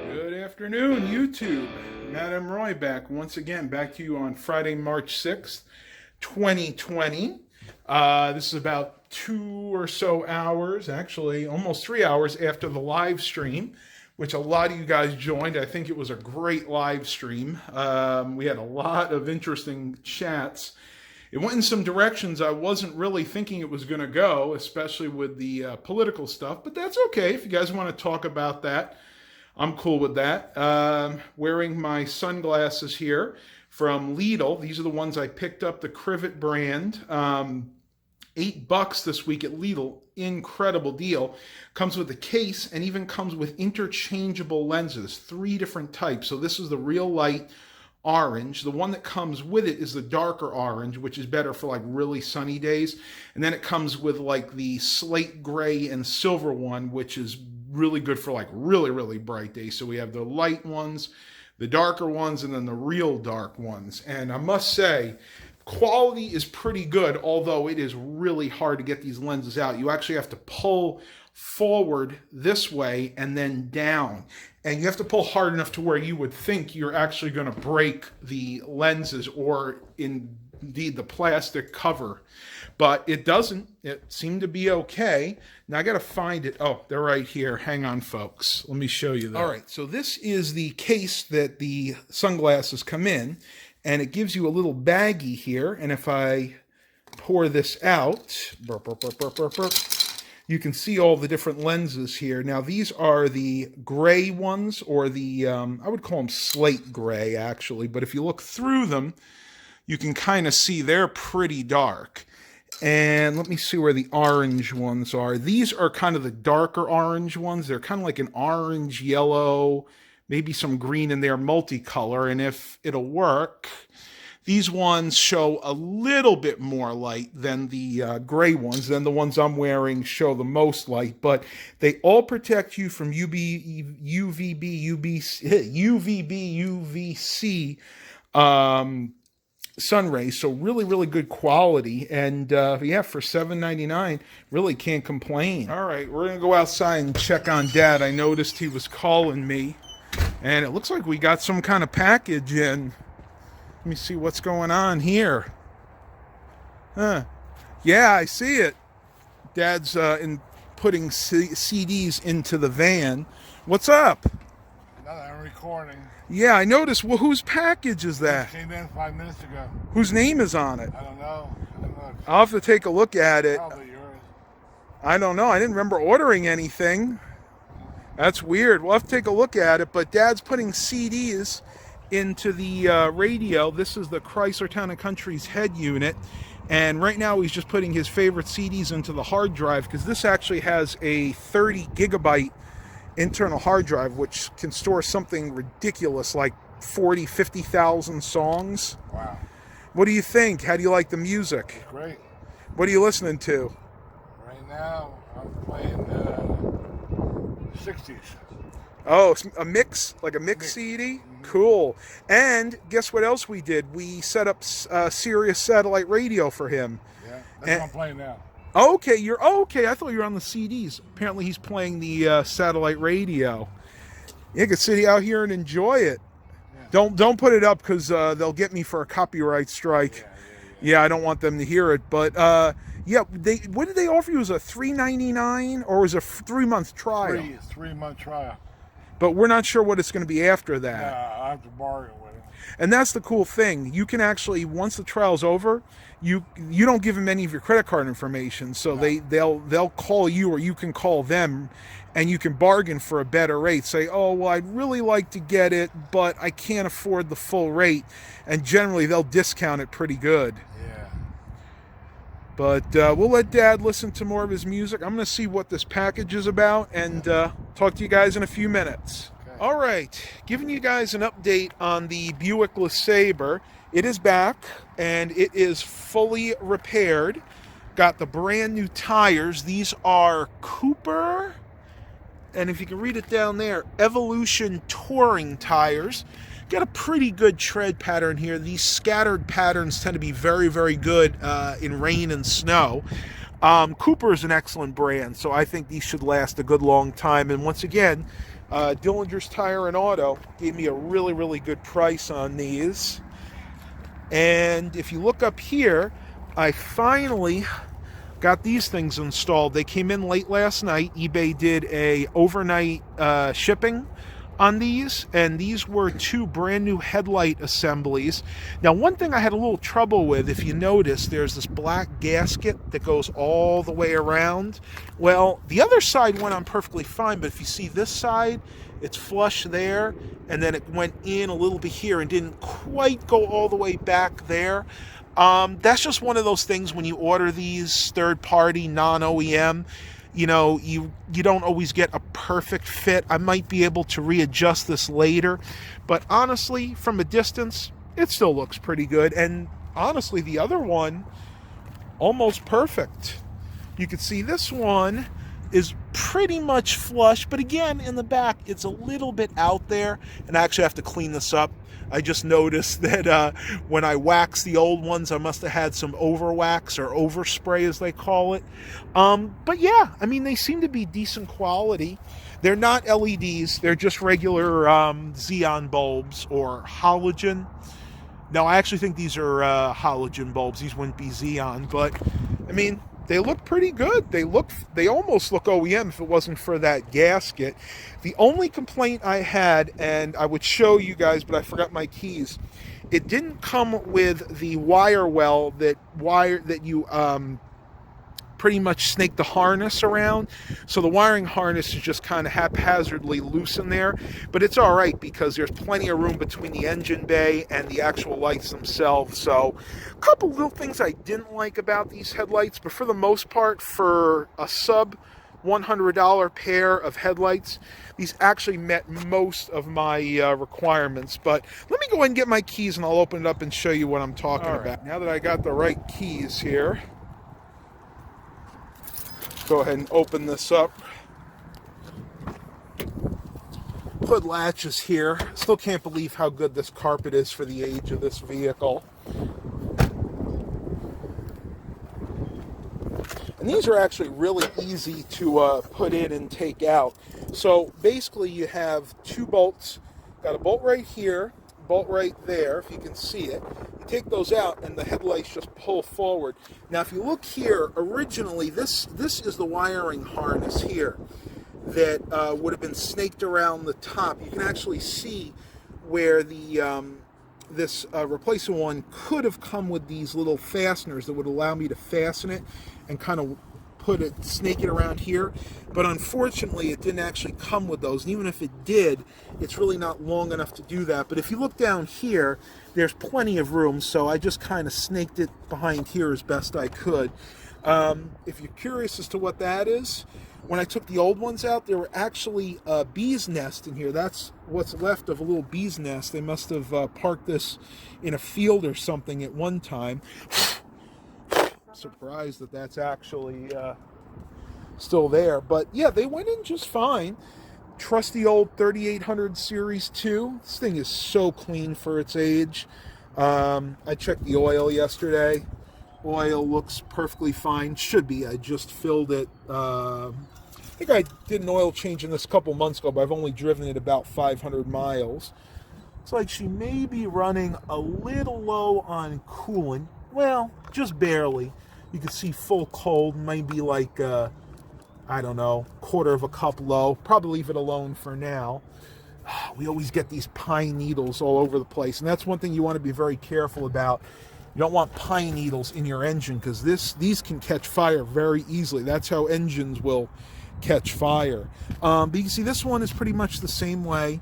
Good afternoon, YouTube. Madam Roy back once again, back to you on Friday, March 6th, 2020. This is about 2 or so hours, actually almost 3 hours after the live stream, which a lot of you guys joined. I think it was a great live stream. We had a lot of interesting chats. It went in some directions I wasn't really thinking it was going to go, especially with the political stuff, but that's okay. If you guys want to talk about that, I'm cool with that. Wearing my sunglasses here from Lidl. These are the ones I picked up, the Crivet brand. $8 this week at Lidl. Incredible deal. Comes with a case and even comes with interchangeable lenses, 3 different types. So this is the real light orange. The one that comes with it is the darker orange, which is better for like really sunny days. And then it comes with like the slate gray and silver one, which is really good for like really bright days. So we have the light ones, the darker ones, and then the real dark ones. And I must say, quality is pretty good, although it is really hard to get these lenses out. You actually have to pull forward this way and then down. And you have to pull hard enough to where you would think you're actually going to break the lenses or indeed the plastic cover. But it doesn't. It seemed to be okay. Now I got to find it. Oh, they're right here. Hang on, folks. Let me show you that. All right, so this is the case that the sunglasses come in. And it gives you a little baggie here. And if I pour this out, burp, burp, burp, burp, burp, burp, you can see all the different lenses here. Now, these are the gray ones, or the, I would call them slate gray, actually. But if you look through them, you can kind of see they're pretty dark. And let me see where the orange ones are. These are kind of the darker orange ones. They're kind of like an orange, yellow, maybe some green in there, multicolor. And if it'll work, these ones show a little bit more light than the gray ones. Then the ones I'm wearing show the most light. But they all protect you from UVC sun rays. So really good quality. And yeah, for $7.99, really can't complain. All right, we're going to go outside and check on Dad. I noticed he was calling me. And it looks like we got some kind of package in. Let me see what's going on here. Huh. Yeah, I see it. Dad's putting CDs into the van. What's up? I'm recording. Yeah, I noticed. Well, whose package is that? It came in 5 minutes ago. Whose name is on it? I don't know. I'll have to take a look at it. Probably yours. I don't know. I didn't remember ordering anything. That's weird. We'll have to take a look at it. But Dad's putting CDs into the radio. This is the Chrysler Town & Country's head unit. And right now he's just putting his favorite CDs into the hard drive, because this actually has a 30 gigabyte internal hard drive, which can store something ridiculous like 40, 50,000 songs. Wow. What do you think? How do you like the music? Great. What are you listening to? Right now, I'm playing 60s. Oh, a mix? Like a mix CD? Mm-hmm. Cool. And guess what else we did? We set up Sirius satellite radio for him. Yeah, that's what I'm playing now. Okay, okay. I thought you were on the CDs. Apparently he's playing the satellite radio. You can sit out here and enjoy it. Yeah. Don't put it up, because they'll get me for a copyright strike. Yeah, I don't want them to hear it. But yeah, what did they offer you? Was it a $3.99 or was it a 3-month trial? 3-month trial. But we're not sure what it's going to be after that. Yeah, I have to bargain with it. And that's the cool thing. You can actually, once the trial's over, you don't give them any of your credit card information. So no. they'll call you, or you can call them, and you can bargain for a better rate. Say, oh, well, I'd really like to get it, but I can't afford the full rate. And generally, they'll discount it pretty good. Yeah. But we'll let Dad listen to more of his music. I'm going to see what this package is about, and talk to you guys in a few minutes. Okay. All right, giving you guys an update on the Buick Lesabre. It is back, and it is fully repaired. Got the brand new tires. These are Cooper, and if you can read it down there, Evolution Touring tires. Got a pretty good tread pattern here. These scattered patterns tend to be very good in rain and snow. Cooper is an excellent brand, so I think these should last a good long time. And once again, Dillinger's Tire and Auto gave me a really, really good price on these. And if you look up here, I finally got these things installed. They came in late last night. eBay did a overnight shipping on these, and these were 2 brand new headlight assemblies. Now, one thing I had a little trouble with, if you notice, there's this black gasket that goes all the way around. Well, the other side went on perfectly fine, but if you see this side, it's flush there, and then it went in a little bit here and didn't quite go all the way back there. That's just one of those things when you order these third-party, non-OEM, you know, you don't always get a perfect fit. I might be able to readjust this later, but honestly, from a distance, it still looks pretty good. And honestly, the other one, almost perfect. You can see this one is pretty much flush, but again, in the back, it's a little bit out there, and I actually have to clean this up. I just noticed that when I waxed the old ones, I must have had some overwax or overspray, as they call it. But yeah, I mean, they seem to be decent quality. They're not LEDs. They're just regular xenon bulbs or halogen. No, I actually think these are halogen bulbs. These wouldn't be xenon, but I mean, they look pretty good. They almost look OEM if it wasn't for that gasket. The only complaint I had, and I would show you guys, but I forgot my keys. It didn't come with the wire well that you pretty much snake the harness around. So the wiring harness is just kind of haphazardly loose in there, but it's all right because there's plenty of room between the engine bay and the actual lights themselves. So a couple little things I didn't like about these headlights, but for the most part, for a sub $100 pair of headlights, these actually met most of my requirements. But let me go ahead and get my keys and I'll open it up and show you what I'm talking about. Now that I got the right keys here, go ahead and open this up. Hood latch is here. Still can't believe how good this carpet is for the age of this vehicle. And these are actually really easy to put in and take out. So basically you have 2 bolts. Got a bolt right here, bolt right there, if you can see it. You take those out and the headlights just pull forward. Now if you look here, originally this is the wiring harness here that would have been snaked around the top. You can actually see where the this replacement one could have come with these little fasteners that would allow me to fasten it and kind of snake it around here, but unfortunately it didn't actually come with those, and even if it did, it's really not long enough to do that. But if you look down here, there's plenty of room, so I just kind of snaked it behind here as best I could. If you're curious as to what that is, when I took the old ones out, there were actually a bee's nest in here. That's what's left of a little bee's nest. They must have parked this in a field or something at one time. Surprised that that's actually still there, but yeah, they went in just fine. Trusty old 3800 Series 2. This thing is so clean for its age. I checked the oil yesterday. Oil looks perfectly fine. Should be. I just filled it. I think I did an oil change in this a couple months ago, but I've only driven it about 500 miles. It's like she may be running a little low on coolant. Well, just barely. You can see full cold, maybe like, I don't know, quarter of a cup low. Probably leave it alone for now. We always get these pine needles all over the place, and that's one thing you want to be very careful about. You don't want pine needles in your engine because these can catch fire very easily. That's how engines will catch fire. But you can see this one is pretty much the same way.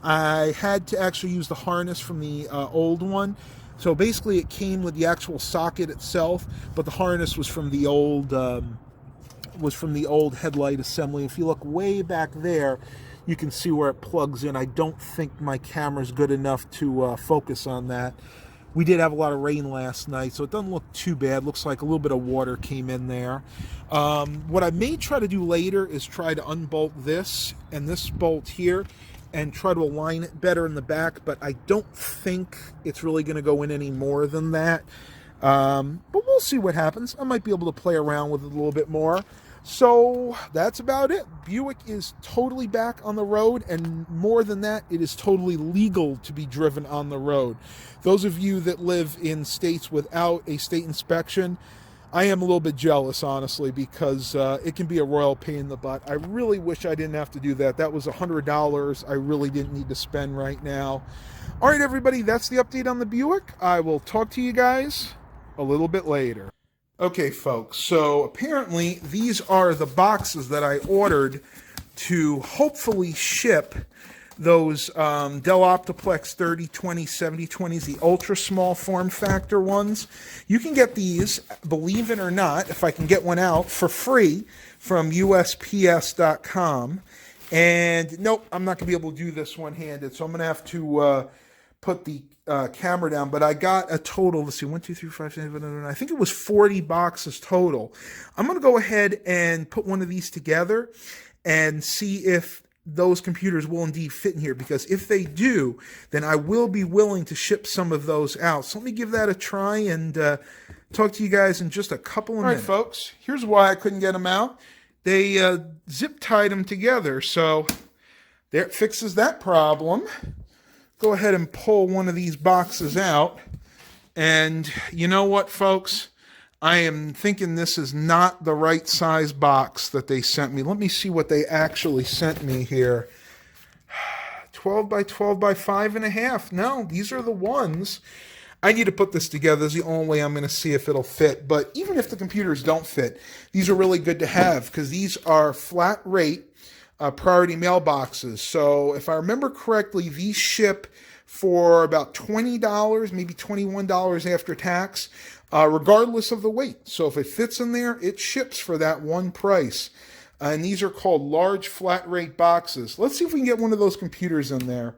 I had to actually use the harness from the old one. So basically it came with the actual socket itself, but the harness was from the old headlight assembly. If you look way back there, you can see where it plugs in. I don't think my camera's good enough to focus on that. We did have a lot of rain last night, so it doesn't look too bad. Looks like a little bit of water came in there. What I may try to do later is try to unbolt this and this bolt here and try to align it better in the back, but I don't think it's really going to go in any more than that. But we'll see what happens. I might be able to play around with it a little bit more. So that's about it. Buick is totally back on the road, and more than that, it is totally legal to be driven on the road. Those of you that live in states without a state inspection, I am a little bit jealous, honestly, because it can be a royal pain in the butt. I really wish I didn't have to do that. That was $100 I really didn't need to spend right now. All right, everybody, that's the update on the Buick. I will talk to you guys a little bit later. Okay, folks, so apparently these are the boxes that I ordered to hopefully ship those Dell Optiplex 3020, 7020s, the ultra small form factor ones. You can get these, believe it or not, if I can get one out, for free from USPS.com. And nope, I'm not going to be able to do this one-handed, so I'm going to have to put the camera down. But I got a total, let's see, 1, 2, 3, 4, 5, 6, 7, 8, 9, I think it was 40 boxes total. I'm going to go ahead and put one of these together and see if those computers will indeed fit in here, because if they do, then I will be willing to ship some of those out. So let me give that a try and talk to you guys in just a couple of minutes. All right, folks, here's why I couldn't get them out. They zip tied them together, so there it fixes that problem. Go ahead and pull one of these boxes out, and you know what, folks? I am thinking this is not the right size box that they sent me. Let me see what they actually sent me here. 12 by 12 by 5.5. No, these are the ones. I need to put this together. This is the only way I'm going to see if it'll fit. But even if the computers don't fit, these are really good to have, because these are flat rate priority mailboxes. So if I remember correctly, these ship for about $20, maybe $21 after tax, regardless of the weight. So if it fits in there, it ships for that one price. And these are called large flat rate boxes. Let's see if we can get one of those computers in there.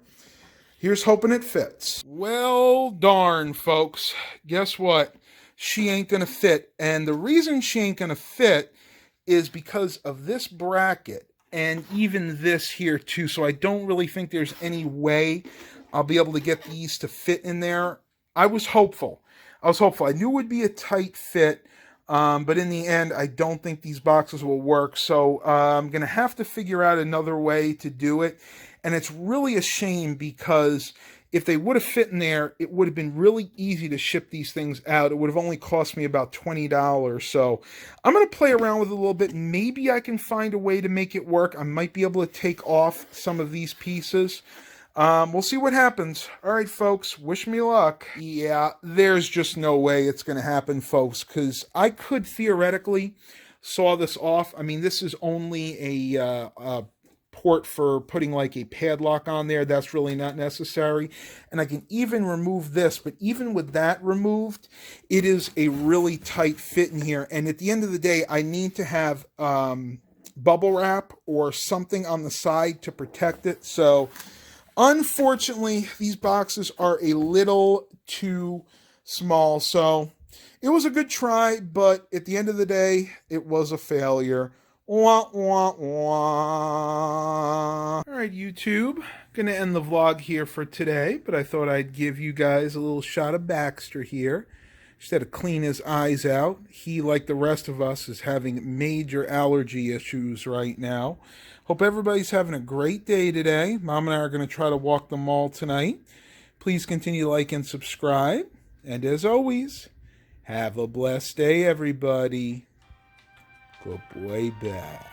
Here's hoping it fits. Well, darn, folks. Guess what? She ain't going to fit. And the reason she ain't going to fit is because of this bracket and even this here too. So I don't really think there's any way I'll be able to get these to fit in there. I was hopeful. I knew it would be a tight fit, but in the end, I don't think these boxes will work. So I'm going to have to figure out another way to do it. And it's really a shame, because if they would have fit in there, it would have been really easy to ship these things out. It would have only cost me about $20. So I'm going to play around with it a little bit. Maybe I can find a way to make it work. I might be able to take off some of these pieces. We'll see what happens. All right, folks, wish me luck. Yeah, there's just no way it's going to happen, folks, because I could theoretically saw this off. I mean, this is only a port for putting like a padlock on there. That's really not necessary. And I can even remove this, but even with that removed, it is a really tight fit in here. And at the end of the day, I need to have bubble wrap or something on the side to protect it. So unfortunately, these boxes are a little too small. So it was a good try, but at the end of the day, it was a failure. Wah, wah, wah. All right, YouTube. Gonna end the vlog here for today, but I thought I'd give you guys a little shot of Baxter here. Just had to clean his eyes out. He, like the rest of us, is having major allergy issues right now. Hope everybody's having a great day today. Mom and I are going to try to walk the mall tonight. Please continue to like and subscribe. And as always, have a blessed day, everybody. Good boy, back.